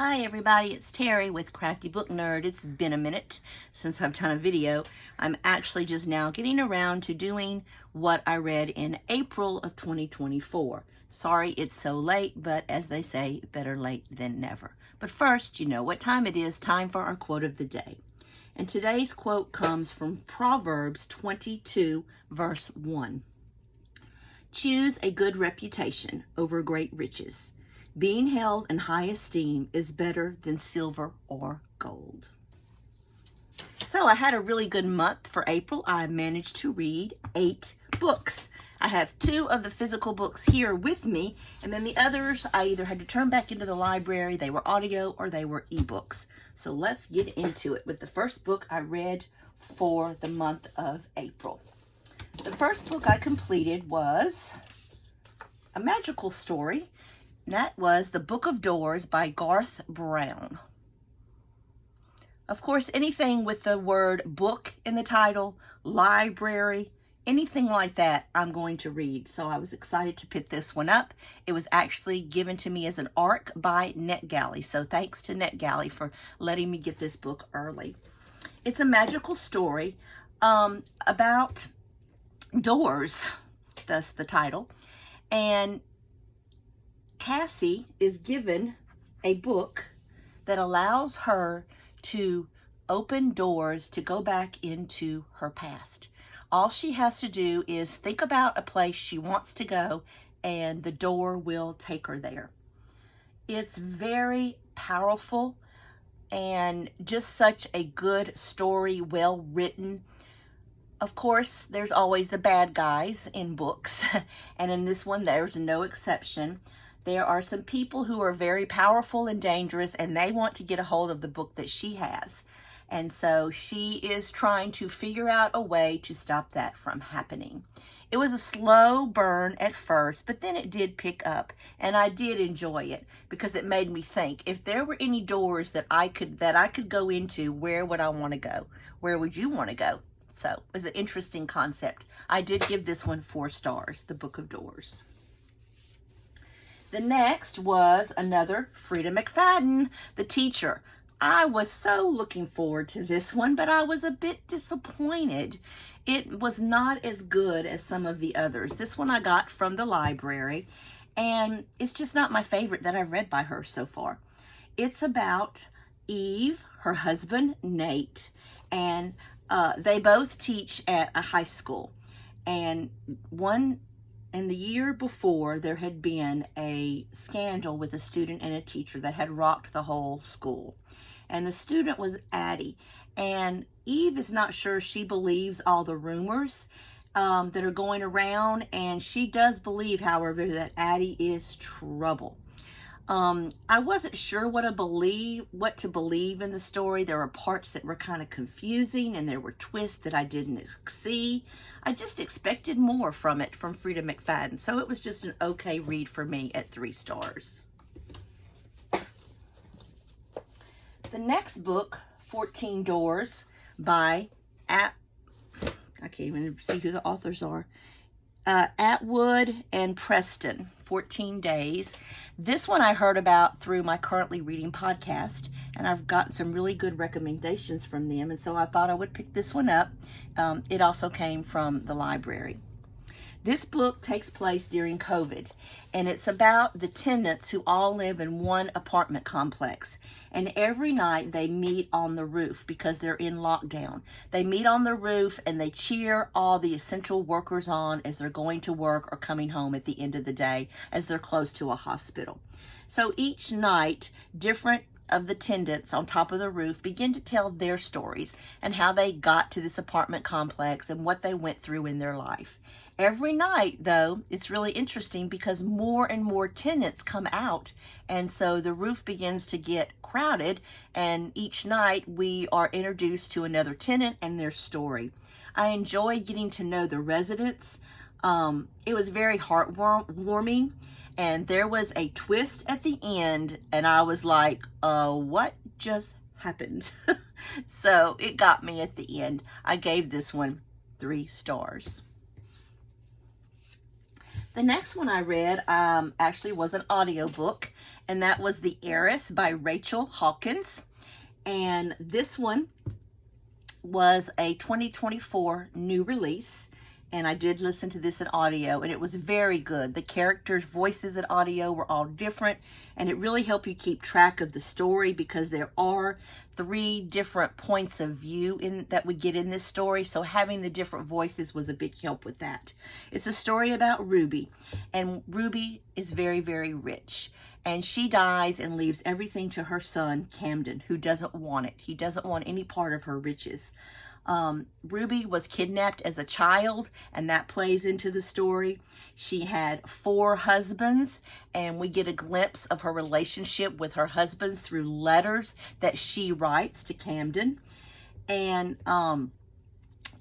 Hi everybody, it's Terry with Crafty Book Nerd. It's been a minute since I've done a video. I'm actually just now getting around to doing what I read in April of 2024. Sorry it's so late, but as they say, better late than never. But first, you know what time it is, time for our quote of the day. And today's quote comes from Proverbs 22, verse 1. Choose a good reputation over great riches. Being held in high esteem is better than silver or gold. So I had a really good month for April. I managed to read 8 books. I have 2 of the physical books here with me, and then the others I either had to turn back into the library, they were audio, or they were ebooks. So let's get into it with the first book I read for the month of April. The first book I completed was a magical story. That was The Book of Doors by Garth Brown. Of course, anything with the word book in the title, library, anything like that, I'm going to read. So I was excited to pick this one up. It was actually given to me as an ARC by NetGalley. So thanks to NetGalley for letting me get this book early. It's a magical story about doors, thus the title. And Cassie is given a book that allows her to open doors to go back into her past. All she has to do is think about a place she wants to go, and the door will take her there. It's very powerful and just such a good story, well written. Of course, there's always the bad guys in books, and in this one, there's no exception. There are some people who are very powerful and dangerous, and they want to get a hold of the book that she has. And so she is trying to figure out a way to stop that from happening. It was a slow burn at first, but then it did pick up, and I did enjoy it because it made me think, if there were any doors that I could go into, where would I want to go? Where would you want to go? So it was an interesting concept. I did give this one 4 stars, The Book of Doors. The next was another Freida McFadden, The Teacher. I was so looking forward to this one, but I was a bit disappointed. It was not as good as some of the others. This one I got from the library, and it's just not my favorite that I've read by her so far. It's about Eve, her husband, Nate, and they both teach at a high school. And in the year before, there had been a scandal with a student and a teacher that had rocked the whole school. And the student was Addie. And Eve is not sure she believes all the rumors that are going around. And she does believe, however, that Addie is trouble. I wasn't sure what to believe in the story. There were parts that were kind of confusing, and there were twists that I didn't see. I just expected more from it, from Freida McFadden. So it was just an okay read for me at 3 stars. The next book, 14 Doors by I can't even see who the authors are. Atwood and Preston, 14 Days. This one I heard about through my Currently Reading podcast, and I've gotten some really good recommendations from them, and so I thought I would pick this one up. It also came from the library. This book takes place during COVID, and it's about the tenants who all live in one apartment complex. And every night they meet on the roof because they're in lockdown. They meet on the roof and they cheer all the essential workers on as they're going to work or coming home at the end of the day, as they're close to a hospital. So each night, different of the tenants on top of the roof begin to tell their stories and how they got to this apartment complex and what they went through in their life. Every night, though, it's really interesting because more and more tenants come out, and so the roof begins to get crowded, and each night we are introduced to another tenant and their story. I enjoyed getting to know the residents. It was very heartwarming. And there was a twist at the end, and I was like, what just happened? So it got me at the end. I gave this one 3 stars. The next one I read actually was an audiobook, and that was The Heiress by Rachel Hawkins. And this one was a 2024 new release, and I did listen to this in audio, and it was very good. The characters' voices in audio were all different, and it really helped you keep track of the story because there are 3 different points of view that we get in this story, so having the different voices was a big help with that. It's a story about Ruby, and Ruby is very, very rich. And she dies and leaves everything to her son, Camden, who doesn't want it. He doesn't want any part of her riches. Ruby was kidnapped as a child, and that plays into the story. She had 4 husbands, and we get a glimpse of her relationship with her husbands through letters that she writes to Camden. And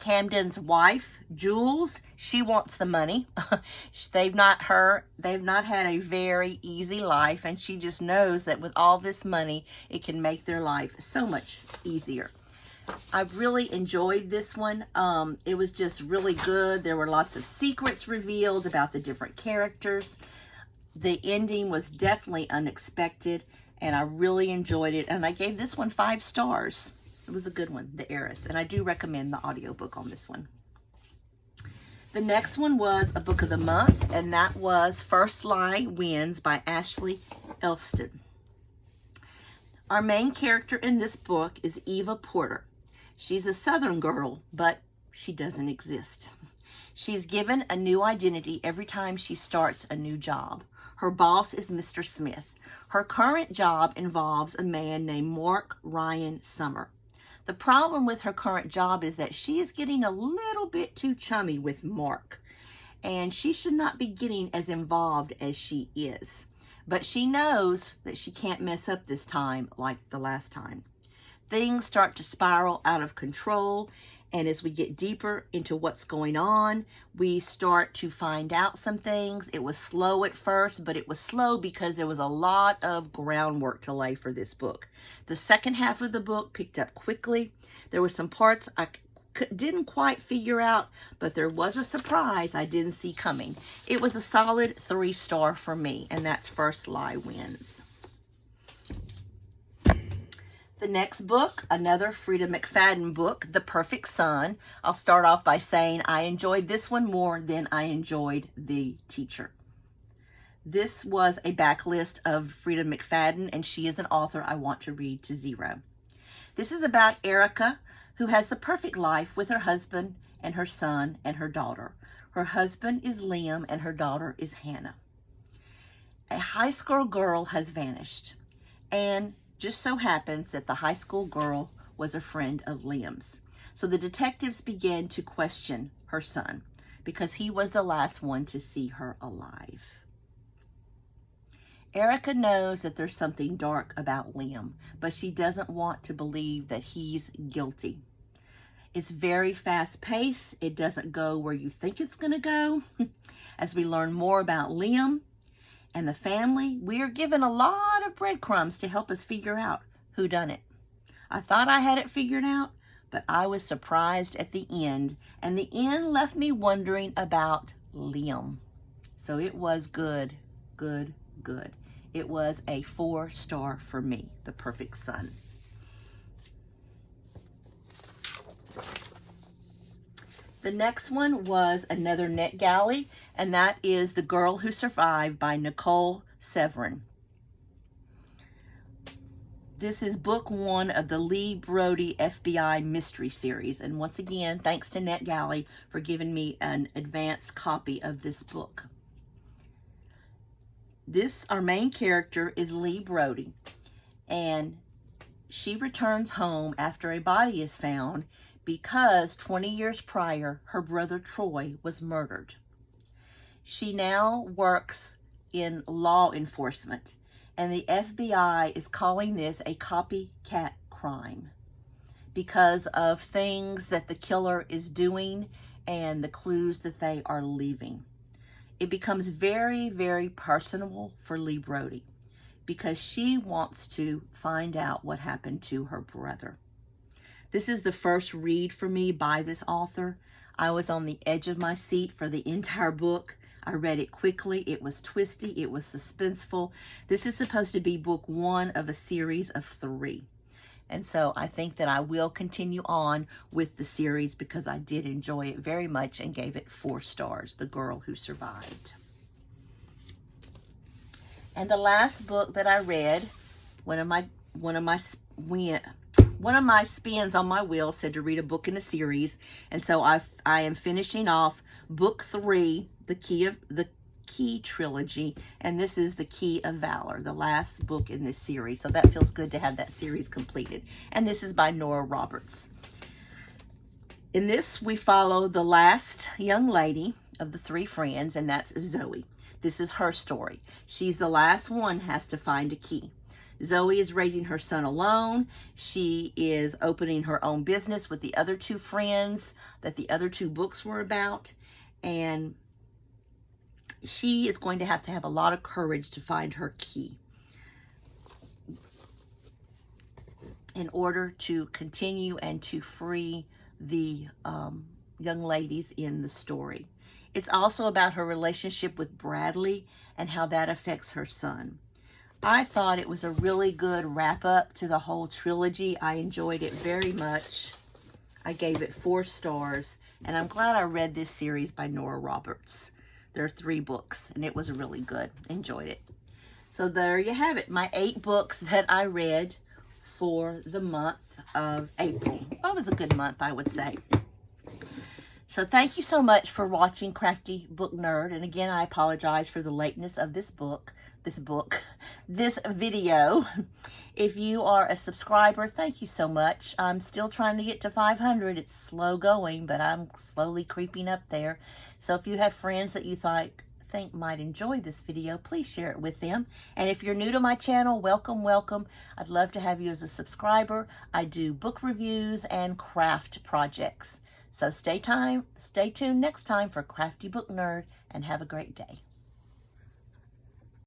Camden's wife, Jules, she wants the money. They've not had a very easy life, and she just knows that with all this money, it can make their life so much easier. I've really enjoyed this one. It was just really good. There were lots of secrets revealed about the different characters. The ending was definitely unexpected, and I really enjoyed it, and I gave this one 5 stars. It was a good one, The Heiress, and I do recommend the audiobook on this one. The next one was a book of the month, and that was First Lie Wins by Ashley Elston. Our main character in this book is Eva Porter. She's a Southern girl, but she doesn't exist. She's given a new identity every time she starts a new job. Her boss is Mr. Smith. Her current job involves a man named Mark Ryan Summer. The problem with her current job is that she is getting a little bit too chummy with Mark, and she should not be getting as involved as she is. But she knows that she can't mess up this time like the last time. Things start to spiral out of control, and as we get deeper into what's going on, we start to find out some things. It was slow at first, but it was slow because there was a lot of groundwork to lay for this book. The second half of the book picked up quickly. There were some parts I didn't quite figure out, but there was a surprise I didn't see coming. It was a solid 3-star for me, and that's First Lie Wins. The next book, another Freida McFadden book, The Perfect Son. I'll start off by saying I enjoyed this one more than I enjoyed The Teacher. This was a backlist of Freida McFadden, and she is an author I want to read to zero. This is about Erica, who has the perfect life with her husband and her son and her daughter. Her husband is Liam, and her daughter is Hannah. A high school girl has vanished, and just so happens that the high school girl was a friend of Liam's. So the detectives began to question her son because he was the last one to see her alive. Erica knows that there's something dark about Liam, but she doesn't want to believe that he's guilty. It's very fast-paced. It doesn't go where you think it's going to go. As we learn more about Liam and the family, we are given a lot of breadcrumbs to help us figure out who done it. I thought I had it figured out, but I was surprised at the end, and the end left me wondering about Liam. So it was good, good, good. It was a 4-star for me, The Perfect Son. The next one was another NetGalley, and that is The Girl Who Survived by Nicole Severin. This is book 1 of the Lee Brody FBI Mystery Series. And once again, thanks to NetGalley for giving me an advanced copy of this book. Our main character is Lee Brody, and she returns home after a body is found because 20 years prior, her brother Troy was murdered. She now works in law enforcement, and the FBI is calling this a copycat crime because of things that the killer is doing and the clues that they are leaving. It becomes very, very personal for Lee Brody because she wants to find out what happened to her brother. This is the first read for me by this author. I was on the edge of my seat for the entire book. I read it quickly. It was twisty. It was suspenseful. This is supposed to be book 1 of a series of 3. And so I think that I will continue on with the series because I did enjoy it very much and gave it 4 stars, The Girl Who Survived. And the last book that I read, one of my spins on my wheel said to read a book in a series, and so I am finishing off book 3, the Key trilogy, and this is The Key of Valor, the last book in this series. So that feels good to have that series completed. And this is by Nora Roberts. In this, we follow the last young lady of the 3 friends, and that's Zoe. This is her story. She's the last one, has to find a key. Zoe is raising her son alone. She is opening her own business with the other 2 friends that the other 2 books were about. And she is going to have a lot of courage to find her key in order to continue and to free the young ladies in the story. It's also about her relationship with Bradley and how that affects her son. I thought it was a really good wrap-up to the whole trilogy. I enjoyed it very much. I gave it 4 stars, and I'm glad I read this series by Nora Roberts. There are 3 books, and it was really good. Enjoyed it. So there you have it, my 8 books that I read for the month of April. That was a good month, I would say. So thank you so much for watching Crafty Book Nerd. And again, I apologize for the lateness of this video. If you are a subscriber, thank you so much. I'm still trying to get to 500. It's slow going, but I'm slowly creeping up there. So if you have friends that you think might enjoy this video, please share it with them. And if you're new to my channel, welcome, welcome. I'd love to have you as a subscriber. I do book reviews and craft projects. So stay tuned next time for Crafty Book Nerd, and have a great day.